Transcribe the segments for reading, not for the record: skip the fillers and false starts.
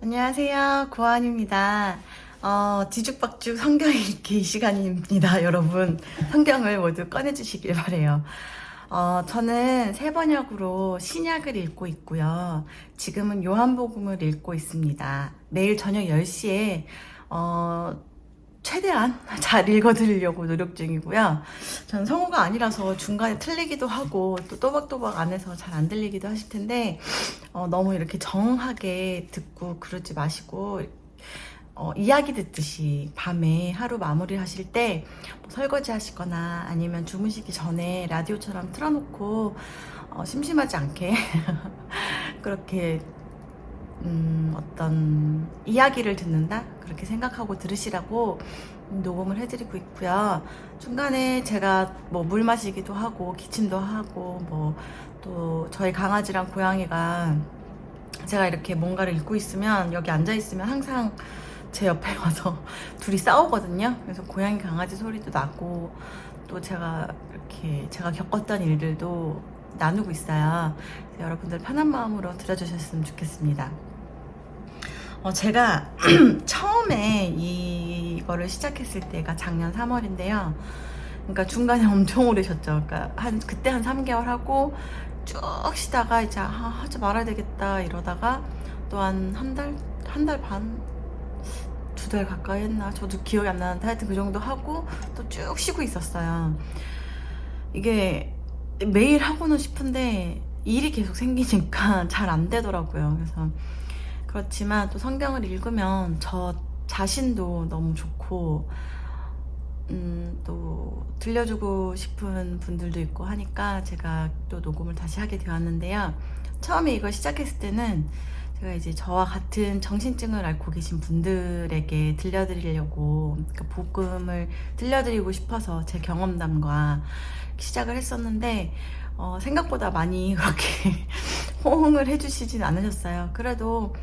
안녕하세요. 고안입니다. 뒤죽박죽 성경 읽기 시간입니다, 여러분. 성경을 모두 꺼내주시길 바래요. 저는 세 번역으로 신약을 읽고 있고요. 지금은 요한복음을 읽고 있습니다. 매일 저녁 10시에 최대한 잘 읽어드리려고 노력 중이고요. 전 성우가 아니라서 중간에 틀리기도 하고 또 또박또박 안 해서 잘 안 들리기도 하실 텐데 너무 이렇게 정하게 듣고 그러지 마시고 이야기 듣듯이 밤에 하루 마무리 하실 때뭐 설거지 하시거나 아니면 주무시기 전에 라디오처럼 틀어놓고 심심하지 않게 그렇게 어떤 이야기를 듣는다? 그렇게 생각하고 들으시라고 녹음을 해드리고 있고요. 중간에 제가 뭐 물 마시기도 하고 기침도 하고 뭐 또 저희 강아지랑 고양이가 제가 이렇게 뭔가를 읽고 있으면 여기 앉아 있으면 항상 제 옆에 와서 둘이 싸우거든요. 그래서 고양이 강아지 소리도 나고 또 제가 이렇게 제가 겪었던 일들도 나누고 있어요. 여러분들 편한 마음으로 들어주셨으면 좋겠습니다. 제가 처음에 이거를 시작했을 때가 작년 3월인데요. 그러니까 중간에 엄청 오래 쉬었죠. 그러니까 그때 한 3개월 하고 쭉 쉬다가 이제 하지 말아야 되겠다 이러다가 또 한 달 반, 2달 가까이 했나? 저도 기억이 안 나는데 하여튼 그 정도 하고 또 쭉 쉬고 있었어요. 이게 매일 하고는 싶은데 일이 계속 생기니까 잘 안 되더라고요. 그래서 그렇지만 또 성경을 읽으면 저 자신도 너무 좋고 또 들려주고 싶은 분들도 있고 하니까 제가 또 녹음을 다시 하게 되었는데요. 처음에 이걸 시작했을 때는 제가 이제 저와 같은 정신증을 앓고 계신 분들에게 들려드리려고 복음을 들려드리고 싶어서 제 경험담과 시작을 했었는데 생각보다 많이 그렇게 호응을 해주시진 않으셨어요. 그래도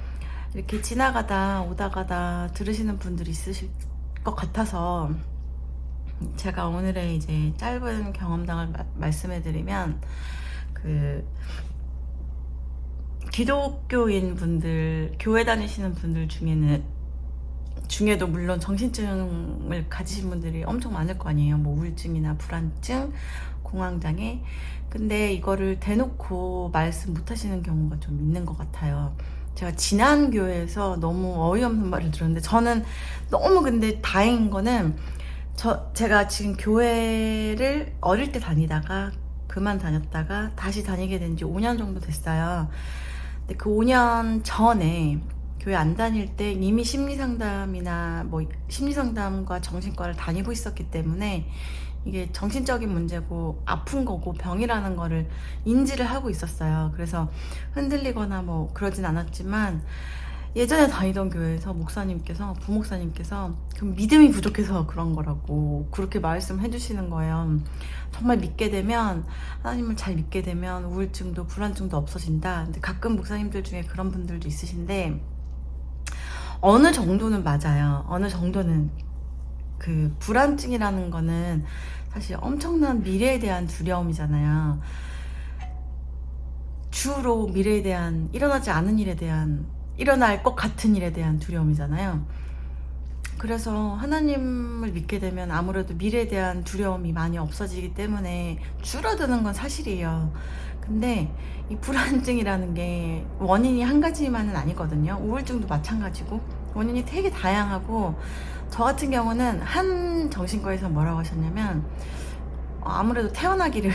이렇게 지나가다 오다가다 들으시는 분들이 있으실 것 같아서 제가 오늘의 이제 짧은 경험담을 말씀해드리면 기독교인 분들, 교회 다니시는 분들 중에도 물론 정신증을 가지신 분들이 엄청 많을 거 아니에요. 뭐 우울증이나 불안증, 공황장애. 근데 이거를 대놓고 말씀 못 하시는 경우가 좀 있는 것 같아요. 제가 지난 교회에서 너무 어이없는 말을 들었는데 저는 너무 근데 다행인 거는 제가 지금 교회를 어릴 때 다니다가 그만 다녔다가 다시 다니게 된 지 5년 정도 됐어요. 근데 그 5년 전에 교회 안 다닐 때 이미 심리상담이나 뭐 심리상담과 정신과를 다니고 있었기 때문에 이게 정신적인 문제고 아픈 거고 병이라는 거를 인지를 하고 있었어요. 그래서 흔들리거나 뭐 그러진 않았지만 예전에 다니던 교회에서 부목사님께서 그 믿음이 부족해서 그런 거라고 그렇게 말씀해 주시는 거예요. 정말 믿게 되면, 하나님을 잘 믿게 되면 우울증도 불안증도 없어진다. 근데 가끔 목사님들 중에 그런 분들도 있으신데 어느 정도는 맞아요. 어느 정도는 그 불안증이라는 거는 사실 엄청난 미래에 대한 두려움이잖아요. 주로 미래에 대한, 일어나지 않은 일에 대한, 일어날 것 같은 일에 대한 두려움이잖아요. 그래서 하나님을 믿게 되면 아무래도 미래에 대한 두려움이 많이 없어지기 때문에 줄어드는 건 사실이에요. 근데 이 불안증이라는 게 원인이 한 가지만은 아니거든요. 우울증도 마찬가지고 원인이 되게 다양하고, 저 같은 경우는 한 정신과에서 뭐라고 하셨냐면 아무래도 태어나기를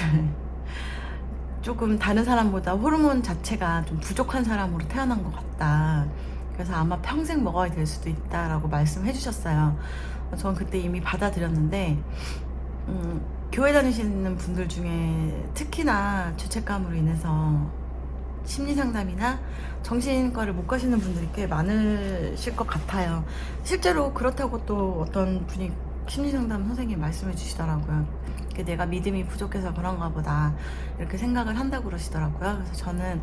조금 다른 사람보다 호르몬 자체가 좀 부족한 사람으로 태어난 것 같다. 그래서 아마 평생 먹어야 될 수도 있다라고 말씀해 주셨어요. 전 그때 이미 받아들였는데 교회 다니시는 분들 중에 특히나 죄책감으로 인해서 심리상담이나 정신과를 못 가시는 분들이 꽤 많으실 것 같아요. 실제로 그렇다고 또 어떤 분이 심리상담 선생님이 말씀해 주시더라고요. 내가 믿음이 부족해서 그런가 보다 이렇게 생각을 한다고 그러시더라고요. 그래서 저는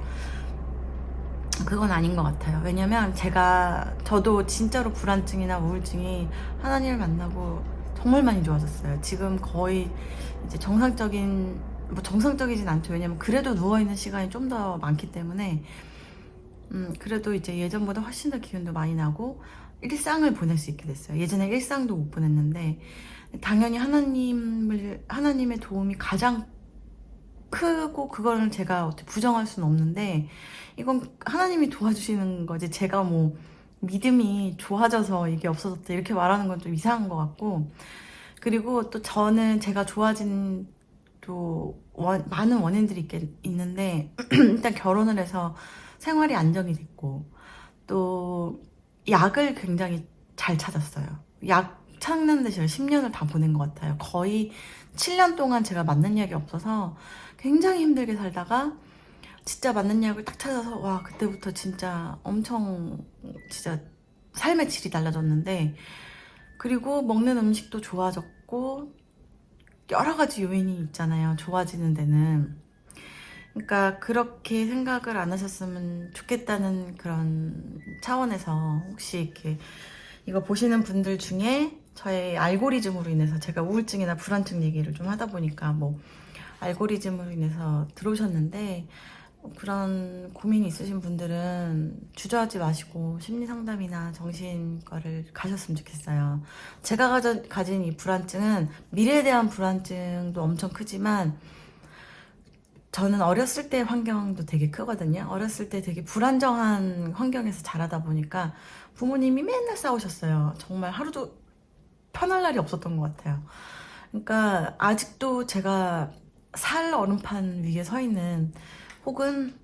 그건 아닌 것 같아요. 왜냐면 저도 진짜로 불안증이나 우울증이 하나님을 만나고 정말 많이 좋아졌어요. 지금 거의 이제 정상적이진 않죠. 왜냐면 그래도 누워있는 시간이 좀 더 많기 때문에 그래도 이제 예전보다 훨씬 더 기운도 많이 나고 일상을 보낼 수 있게 됐어요. 예전에 일상도 못 보냈는데 당연히 하나님의 도움이 가장 크고 그거는 제가 어떻게 부정할 수는 없는데 이건 하나님이 도와주시는 거지 제가 뭐 믿음이 좋아져서 이게 없어졌다 이렇게 말하는 건 좀 이상한 것 같고 그리고 또 저는 제가 좋아진 또 많은 원인들이 있는데 일단 결혼을 해서 생활이 안정이 됐고 또 약을 굉장히 잘 찾았어요. 약 찾는 데 제가 10년을 다 보낸 것 같아요. 거의 7년 동안 제가 맞는 약이 없어서 굉장히 힘들게 살다가 진짜 맞는 약을 딱 찾아서 와 그때부터 진짜 엄청 진짜 삶의 질이 달라졌는데 그리고 먹는 음식도 좋아졌고 여러 가지 요인이 있잖아요. 좋아지는 데는. 그러니까 그렇게 생각을 안 하셨으면 좋겠다는 그런 차원에서 혹시 이렇게 이거 보시는 분들 중에 저의 알고리즘으로 인해서 제가 우울증이나 불안증 얘기를 좀 하다 보니까 뭐 알고리즘으로 인해서 들어오셨는데 그런 고민이 있으신 분들은 주저하지 마시고 심리상담이나 정신과를 가셨으면 좋겠어요. 제가 가진 이 불안증은 미래에 대한 불안증도 엄청 크지만 저는 어렸을 때 환경도 되게 크거든요. 어렸을 때 되게 불안정한 환경에서 자라다 보니까 부모님이 맨날 싸우셨어요. 정말 하루도 편할 날이 없었던 것 같아요. 그러니까 아직도 제가 살 얼음판 위에 서 있는 혹은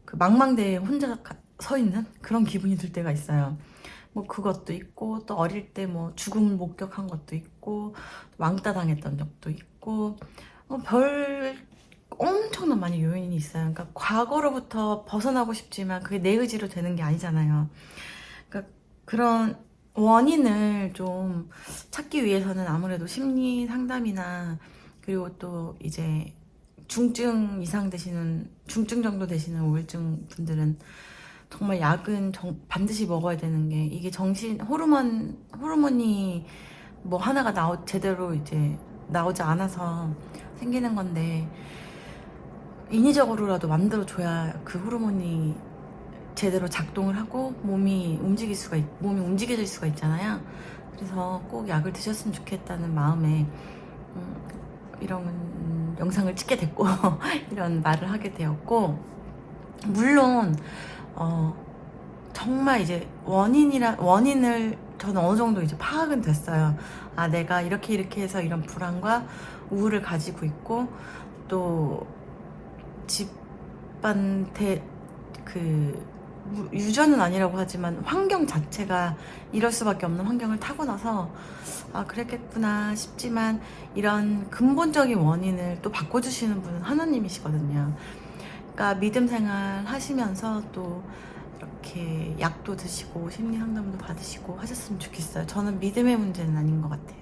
그 망망대해에 혼자 서 있는 그런 기분이 들 때가 있어요. 뭐 그것도 있고 또 어릴 때 뭐 죽음을 목격한 것도 있고 왕따 당했던 적도 있고 별 엄청난 많이 요인이 있어요. 그러니까 과거로부터 벗어나고 싶지만 그게 내 의지로 되는 게 아니잖아요. 그러니까 그런 원인을 좀 찾기 위해서는 아무래도 심리 상담이나 그리고 또 이제 중증 정도 되시는 우울증 분들은 정말 약은 반드시 먹어야 되는 게 이게 정신 호르몬이 뭐 하나가 제대로 이제 나오지 않아서 생기는 건데 인위적으로라도 만들어줘야 그 호르몬이 제대로 작동을 하고 몸이 움직여질 수가 있잖아요. 그래서 꼭 약을 드셨으면 좋겠다는 마음에 이런 영상을 찍게 됐고 이런 말을 하게 되었고 물론 정말 이제 원인을 저는 어느 정도 이제 파악은 됐어요. 아 내가 이렇게 해서 이런 불안과 우울을 가지고 있고 또 집안 유전은 아니라고 하지만 환경 자체가 이럴 수밖에 없는 환경을 타고나서 아 그랬겠구나 싶지만 이런 근본적인 원인을 또 바꿔주시는 분은 하나님이시거든요. 그러니까 믿음 생활 하시면서 또 이렇게 약도 드시고 심리 상담도 받으시고 하셨으면 좋겠어요. 저는 믿음의 문제는 아닌 것 같아요.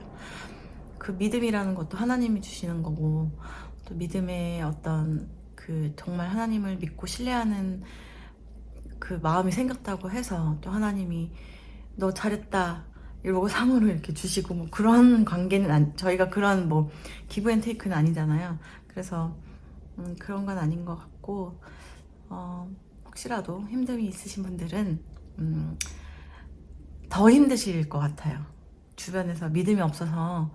그 믿음이라는 것도 하나님이 주시는 거고 또 믿음의 어떤 그 정말 하나님을 믿고 신뢰하는 그 마음이 생겼다고 해서 또 하나님이 너 잘했다 이러고 상으로 이렇게 주시고 뭐 그런 관계는 저희가 그런 뭐 기브앤테이크는 아니잖아요. 그래서 그런 건 아닌 것 같고 혹시라도 힘듦이 있으신 분들은 더 힘드실 것 같아요. 주변에서 믿음이 없어서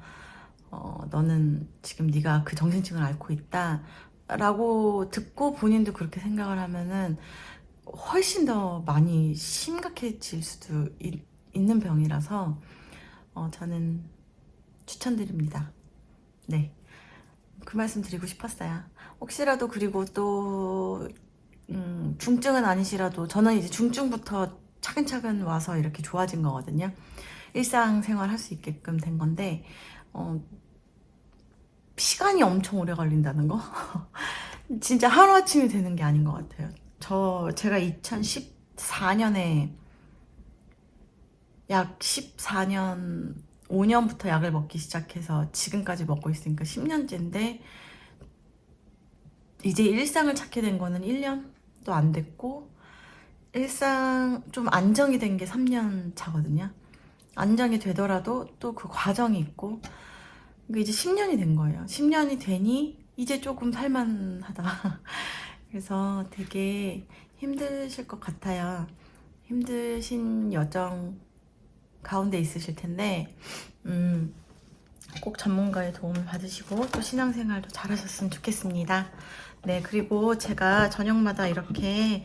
너는 지금 네가 그 정신증을 앓고 있다 라고 듣고 본인도 그렇게 생각을 하면은 훨씬 더 많이 심각해질 수도 있는 병이라서 저는 추천드립니다. 네, 그 말씀 드리고 싶었어요. 혹시라도 그리고 또 중증은 아니시라도 저는 이제 중증부터 차근차근 와서 이렇게 좋아진 거거든요. 일상생활 할 수 있게끔 된 건데 시간이 엄청 오래 걸린다는 거 진짜 하루아침에 되는 게 아닌 것 같아요. 제가 2014년에 약 14년 5년부터 약을 먹기 시작해서 지금까지 먹고 있으니까 10년째인데 이제 일상을 찾게 된 거는 1년도 안 됐고 일상 좀 안정이 된 게 3년 차거든요. 안정이 되더라도 또 그 과정이 있고 이제 10년이 된 거예요. 10년이 되니 이제 조금 살만하다. 그래서 되게 힘드실 것 같아요. 힘드신 여정 가운데 있으실 텐데 꼭 전문가의 도움을 받으시고 또 신앙생활도 잘하셨으면 좋겠습니다. 네, 그리고 제가 저녁마다 이렇게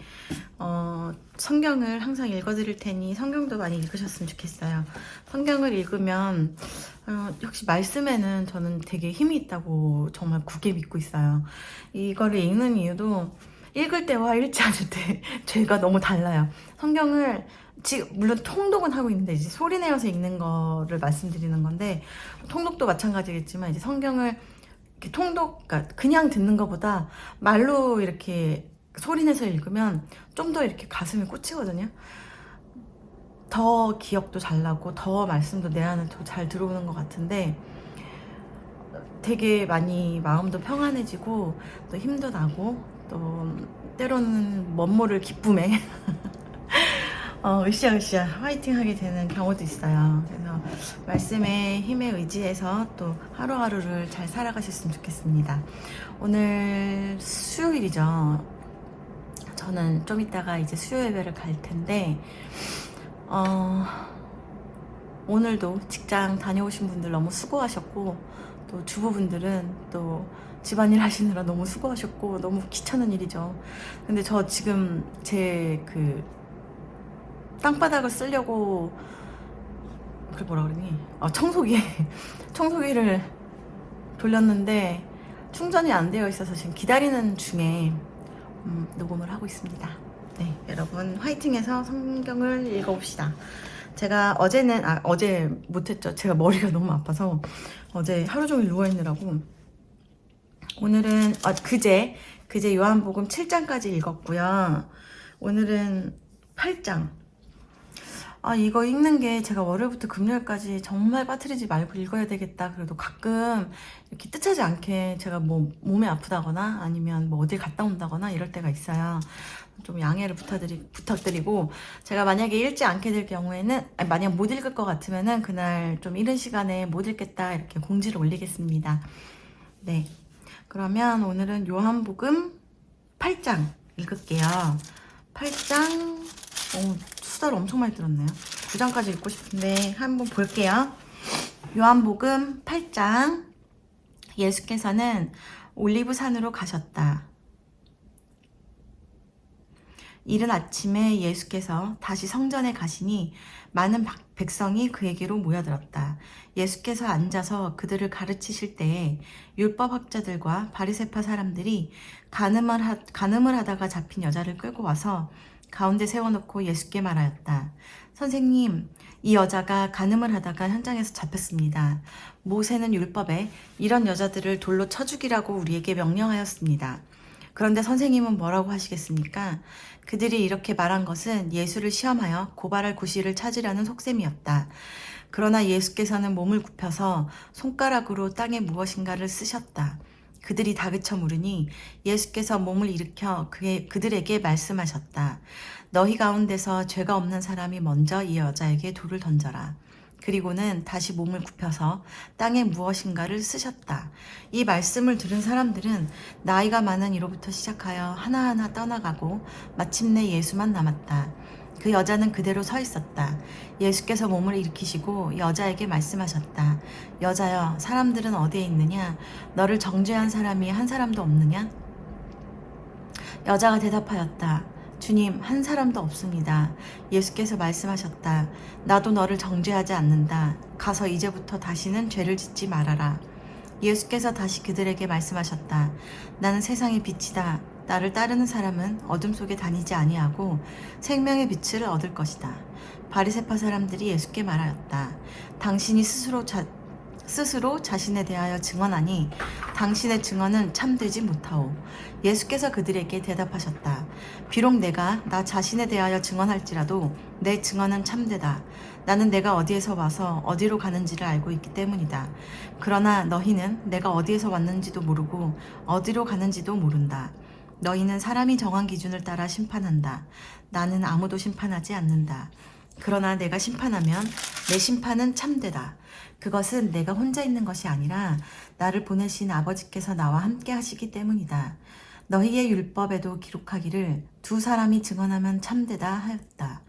성경을 항상 읽어드릴 테니 성경도 많이 읽으셨으면 좋겠어요. 성경을 읽으면 역시 말씀에는 저는 되게 힘이 있다고 정말 굳게 믿고 있어요. 이거를 읽는 이유도 읽을 때와 읽지 않을 때 죄가 너무 달라요. 성경을 지금 물론 통독은 하고 있는데 이제 소리 내어서 읽는 거를 말씀드리는 건데, 통독도 마찬가지겠지만 이제 성경을 이렇게 그러니까 그냥 듣는 것보다 말로 이렇게 소리 내서 읽으면 좀 더 이렇게 가슴이 꽂히거든요. 더 기억도 잘 나고 더 말씀도 내 안에 더 잘 들어오는 것 같은데, 되게 많이 마음도 평안해지고 또 힘도 나고 또 때로는 멋모를 기쁨에 으쌰으쌰 화이팅 하게 되는 경우도 있어요. 그래서 말씀의 힘에 의지해서 또 하루하루를 잘 살아가셨으면 좋겠습니다. 오늘 수요일이죠. 저는 좀 이따가 이제 수요 예배를 갈 텐데, 오늘도 직장 다녀오신 분들 너무 수고하셨고, 또 주부분들은 또 집안일 하시느라 너무 수고하셨고, 너무 귀찮은 일이죠. 근데 저 지금 제 땅바닥을 쓰려고 그걸 뭐라 그러니? 청소기를 돌렸는데 충전이 안 되어 있어서 지금 기다리는 중에 녹음을 하고 있습니다. 네, 여러분 화이팅해서 성경을 읽어봅시다. 제가 어제 못했죠. 제가 머리가 너무 아파서 어제 하루 종일 누워있느라고. 오늘은 그제 요한복음 7장까지 읽었고요. 오늘은 8장. 이거 읽는 게 제가 월요일부터 금요일까지 정말 빠뜨리지 말고 읽어야 되겠다. 그래도 가끔 이렇게 뜻하지 않게 제가 뭐 몸이 아프다거나 아니면 뭐 어딜 갔다 온다거나 이럴 때가 있어요. 좀 양해를 부탁드리고, 제가 만약에 읽지 않게 될 경우에는, 만약 못 읽을 것 같으면은 그날 좀 이른 시간에 못 읽겠다 이렇게 공지를 올리겠습니다. 네. 그러면 오늘은 요한복음 8장 읽을게요. 8장, 수다를 엄청 많이 들었네요. 9장까지 읽고 싶은데 한번 볼게요. 요한복음 8장. 예수께서는 올리브산으로 가셨다. 이른 아침에 예수께서 다시 성전에 가시니 많은 백성이 그에게로 모여들었다. 예수께서 앉아서 그들을 가르치실 때에 율법학자들과 바리새파 사람들이 간음을 하다가 잡힌 여자를 끌고 와서 가운데 세워놓고 예수께 말하였다. 선생님, 이 여자가 간음을 하다가 현장에서 잡혔습니다. 모세는 율법에 이런 여자들을 돌로 쳐 죽이라고 우리에게 명령하였습니다. 그런데 선생님은 뭐라고 하시겠습니까? 그들이 이렇게 말한 것은 예수를 시험하여 고발할 구실을 찾으려는 속셈이었다. 그러나 예수께서는 몸을 굽혀서 손가락으로 땅에 무엇인가를 쓰셨다. 그들이 다그쳐 물으니 예수께서 몸을 일으켜 그들에게 말씀하셨다. 너희 가운데서 죄가 없는 사람이 먼저 이 여자에게 돌을 던져라. 그리고는 다시 몸을 굽혀서 땅에 무엇인가를 쓰셨다. 이 말씀을 들은 사람들은 나이가 많은 이로부터 시작하여 하나하나 떠나가고 마침내 예수만 남았다. 그 여자는 그대로 서 있었다. 예수께서 몸을 일으키시고 여자에게 말씀하셨다. 여자여, 사람들은 어디에 있느냐? 너를 정죄한 사람이 한 사람도 없느냐? 여자가 대답하였다. 주님, 한 사람도 없습니다. 예수께서 말씀하셨다. 나도 너를 정죄하지 않는다. 가서 이제부터 다시는 죄를 짓지 말아라. 예수께서 다시 그들에게 말씀하셨다. 나는 세상의 빛이다. 나를 따르는 사람은 어둠 속에 다니지 아니하고 생명의 빛을 얻을 것이다. 바리새파 사람들이 예수께 말하였다. 당신이 스스로 자신에 대하여 증언하니 당신의 증언은 참되지 못하오. 예수께서 그들에게 대답하셨다. 비록 내가 나 자신에 대하여 증언할지라도 내 증언은 참되다. 나는 내가 어디에서 와서 어디로 가는지를 알고 있기 때문이다. 그러나 너희는 내가 어디에서 왔는지도 모르고 어디로 가는지도 모른다. 너희는 사람이 정한 기준을 따라 심판한다. 나는 아무도 심판하지 않는다. 그러나 내가 심판하면 내 심판은 참되다. 그것은 내가 혼자 있는 것이 아니라 나를 보내신 아버지께서 나와 함께 하시기 때문이다. 너희의 율법에도 기록하기를 두 사람이 증언하면 참되다 하였다.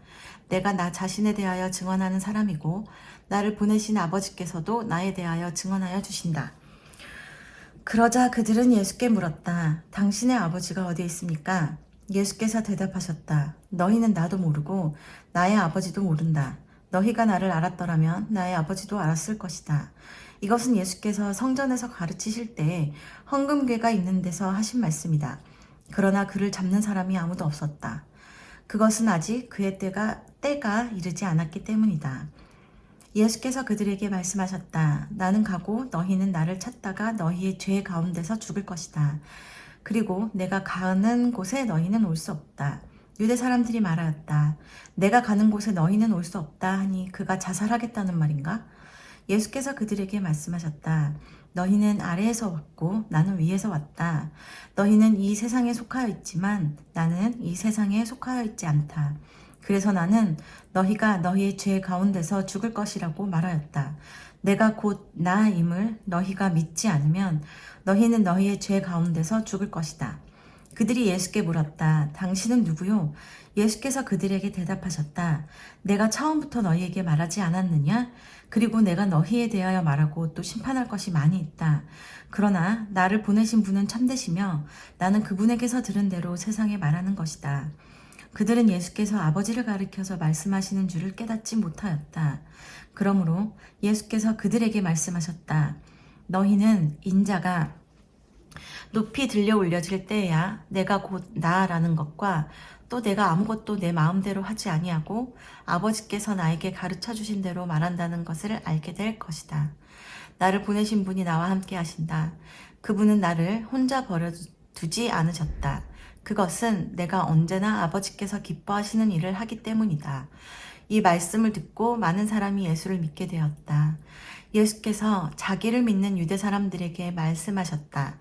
내가 나 자신에 대하여 증언하는 사람이고 나를 보내신 아버지께서도 나에 대하여 증언하여 주신다. 그러자 그들은 예수께 물었다. 당신의 아버지가 어디에 있습니까? 예수께서 대답하셨다. 너희는 나도 모르고 나의 아버지도 모른다. 너희가 나를 알았더라면 나의 아버지도 알았을 것이다. 이것은 예수께서 성전에서 가르치실 때 헌금궤가 있는 데서 하신 말씀이다. 그러나 그를 잡는 사람이 아무도 없었다. 그것은 아직 그의 때가 이르지 않았기 때문이다. 예수께서 그들에게 말씀하셨다. 나는 가고 너희는 나를 찾다가 너희의 죄 가운데서 죽을 것이다. 그리고 내가 가는 곳에 너희는 올 수 없다. 유대 사람들이 말하였다. 내가 가는 곳에 너희는 올 수 없다 하니 그가 자살하겠다는 말인가? 예수께서 그들에게 말씀하셨다. 너희는 아래에서 왔고 나는 위에서 왔다. 너희는 이 세상에 속하여 있지만 나는 이 세상에 속하여 있지 않다. 그래서 나는 너희가 너희의 죄 가운데서 죽을 것이라고 말하였다. 내가 곧 나임을 너희가 믿지 않으면 너희는 너희의 죄 가운데서 죽을 것이다. 그들이 예수께 물었다. 당신은 누구요? 예수께서 그들에게 대답하셨다. 내가 처음부터 너희에게 말하지 않았느냐? 그리고 내가 너희에 대하여 말하고 또 심판할 것이 많이 있다. 그러나 나를 보내신 분은 참되시며 나는 그분에게서 들은 대로 세상에 말하는 것이다. 그들은 예수께서 아버지를 가리켜서 말씀하시는 줄을 깨닫지 못하였다. 그러므로 예수께서 그들에게 말씀하셨다. 너희는 인자가 높이 들려 올려질 때에야 내가 곧 나라는 것과 또 내가 아무것도 내 마음대로 하지 아니하고 아버지께서 나에게 가르쳐 주신 대로 말한다는 것을 알게 될 것이다. 나를 보내신 분이 나와 함께 하신다. 그분은 나를 혼자 버려두지 않으셨다. 그것은 내가 언제나 아버지께서 기뻐하시는 일을 하기 때문이다. 이 말씀을 듣고 많은 사람이 예수를 믿게 되었다. 예수께서 자기를 믿는 유대 사람들에게 말씀하셨다.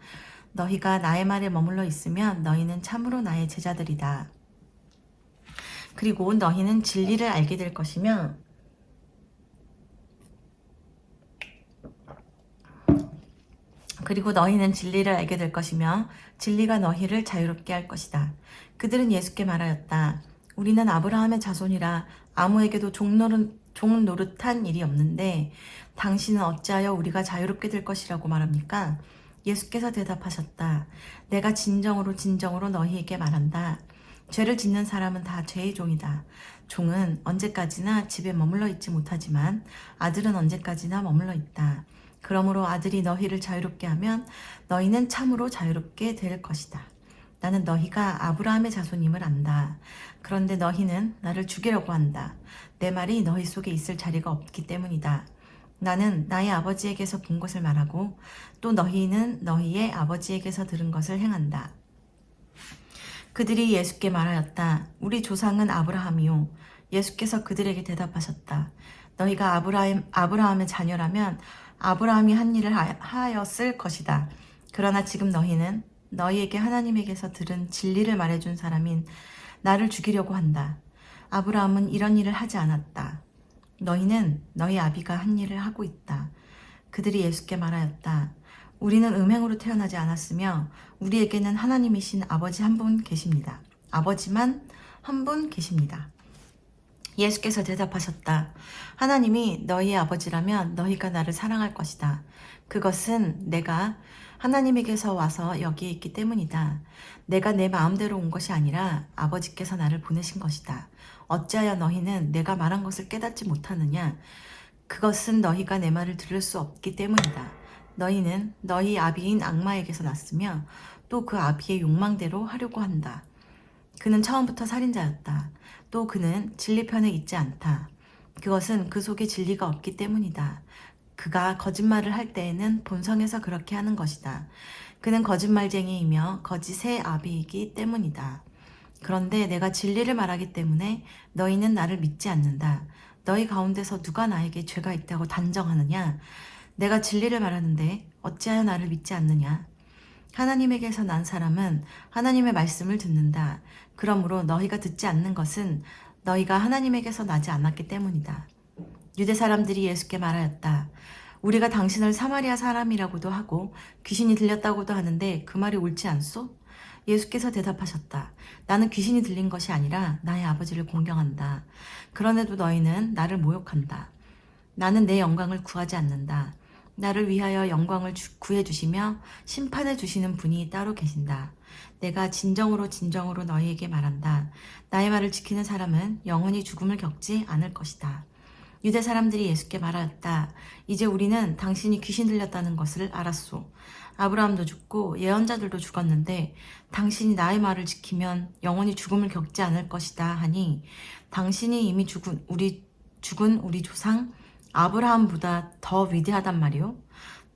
너희가 나의 말에 머물러 있으면 너희는 참으로 나의 제자들이다. 그리고 너희는 진리를 알게 될 것이며 진리가 너희를 자유롭게 할 것이다. 그들은 예수께 말하였다. 우리는 아브라함의 자손이라 아무에게도 종 노릇한 일이 없는데 당신은 어찌하여 우리가 자유롭게 될 것이라고 말합니까? 예수께서 대답하셨다. 내가 진정으로 너희에게 말한다. 죄를 짓는 사람은 다 죄의 종이다. 종은 언제까지나 집에 머물러 있지 못하지만 아들은 언제까지나 머물러 있다. 그러므로 아들이 너희를 자유롭게 하면 너희는 참으로 자유롭게 될 것이다. 나는 너희가 아브라함의 자손임을 안다. 그런데 너희는 나를 죽이려고 한다. 내 말이 너희 속에 있을 자리가 없기 때문이다. 나는 나의 아버지에게서 본 것을 말하고 또 너희는 너희의 아버지에게서 들은 것을 행한다. 그들이 예수께 말하였다. 우리 조상은 아브라함이요. 예수께서 그들에게 대답하셨다. 너희가 아브라함의 자녀라면 아브라함이 한 일을 하였을 것이다. 그러나 지금 너희는 너희에게 하나님에게서 들은 진리를 말해준 사람인 나를 죽이려고 한다. 아브라함은 이런 일을 하지 않았다. 너희는 너희 아비가 한 일을 하고 있다. 그들이 예수께 말하였다. 우리는 음행으로 태어나지 않았으며 우리에게는 하나님이신 아버지 한 분 계십니다. 아버지만 한 분 계십니다. 예수께서 대답하셨다. 하나님이 너희의 아버지라면 너희가 나를 사랑할 것이다. 그것은 내가 하나님에게서 와서 여기에 있기 때문이다. 내가 내 마음대로 온 것이 아니라 아버지께서 나를 보내신 것이다. 어찌하여 너희는 내가 말한 것을 깨닫지 못하느냐? 그것은 너희가 내 말을 들을 수 없기 때문이다. 너희는 너희 아비인 악마에게서 났으며 또 그 아비의 욕망대로 하려고 한다. 그는 처음부터 살인자였다. 또 그는 진리 편에 있지 않다. 그것은 그 속에 진리가 없기 때문이다. 그가 거짓말을 할 때에는 본성에서 그렇게 하는 것이다. 그는 거짓말쟁이이며 거짓의 아비이기 때문이다. 그런데 내가 진리를 말하기 때문에 너희는 나를 믿지 않는다. 너희 가운데서 누가 나에게 죄가 있다고 단정하느냐? 내가 진리를 말하는데 어찌하여 나를 믿지 않느냐? 하나님에게서 난 사람은 하나님의 말씀을 듣는다. 그러므로 너희가 듣지 않는 것은 너희가 하나님에게서 나지 않았기 때문이다. 유대 사람들이 예수께 말하였다. 우리가 당신을 사마리아 사람이라고도 하고 귀신이 들렸다고도 하는데 그 말이 옳지 않소? 예수께서 대답하셨다. 나는 귀신이 들린 것이 아니라 나의 아버지를 공경한다. 그런데도 너희는 나를 모욕한다. 나는 내 영광을 구하지 않는다. 나를 위하여 영광을 구해 주시며 심판해 주시는 분이 따로 계신다. 내가 진정으로 진정으로 너희에게 말한다. 나의 말을 지키는 사람은 영원히 죽음을 겪지 않을 것이다. 유대 사람들이 예수께 말하였다. 이제 우리는 당신이 귀신 들렸다는 것을 알았소. 아브라함도 죽고 예언자들도 죽었는데 당신이 나의 말을 지키면 영원히 죽음을 겪지 않을 것이다 하니 당신이 이미 죽은 우리 조상 아브라함보다 더 위대하단 말이오.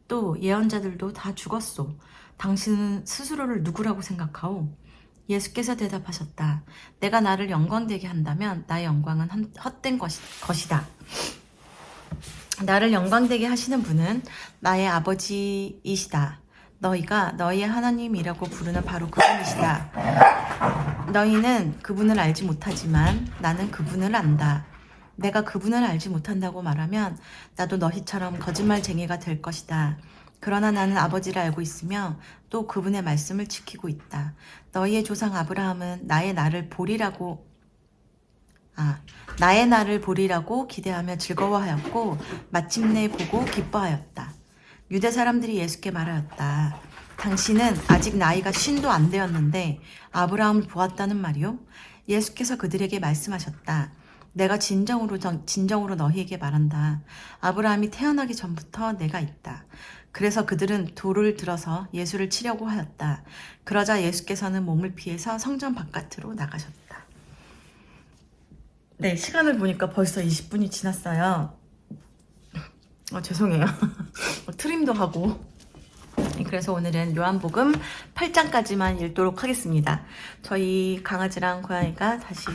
또 예언자들도 다 죽었소. 당신은 스스로를 누구라고 생각하오? 예수께서 대답하셨다. 내가 나를 영광되게 한다면 나의 영광은 헛된 것이다. 나를 영광되게 하시는 분은 나의 아버지이시다. 너희가 너희의 하나님이라고 부르는 바로 그분이시다. 너희는 그분을 알지 못하지만 나는 그분을 안다. 내가 그분을 알지 못한다고 말하면 나도 너희처럼 거짓말쟁이가 될 것이다. 그러나 나는 아버지를 알고 있으며 또 그분의 말씀을 지키고 있다. 너희의 조상 아브라함은 나의 날을 보리라고 기대하며 즐거워하였고 마침내 보고 기뻐하였다. 유대 사람들이 예수께 말하였다. 당신은 아직 나이가 50도 안 되었는데 아브라함을 보았다는 말이오? 예수께서 그들에게 말씀하셨다. 내가 진정으로 너희에게 말한다. 아브라함이 태어나기 전부터 내가 있다. 그래서 그들은 돌을 들어서 예수를 치려고 하였다. 그러자 예수께서는 몸을 피해서 성전 바깥으로 나가셨다. 네, 시간을 보니까 벌써 20분이 지났어요. 죄송해요. 트림도 하고. 그래서 오늘은 요한복음 8장까지만 읽도록 하겠습니다. 저희 강아지랑 고양이가 다시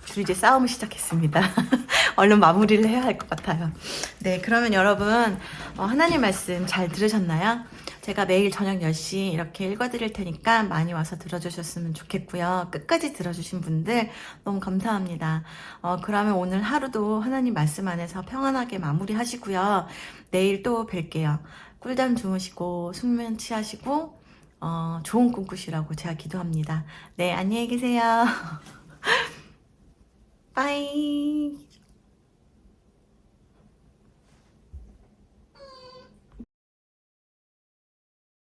둘이 이제 싸움을 시작했습니다. 얼른 마무리를 해야 할 것 같아요. 네, 그러면 여러분 하나님 말씀 잘 들으셨나요? 제가 매일 저녁 10시 이렇게 읽어드릴 테니까 많이 와서 들어주셨으면 좋겠고요. 끝까지 들어주신 분들 너무 감사합니다. 그러면 오늘 하루도 하나님 말씀 안에서 평안하게 마무리하시고요. 내일 또 뵐게요. 꿀잠 주무시고 숙면 취하시고 좋은 꿈 꾸시라고 제가 기도합니다. 네, 안녕히 계세요. 빠이.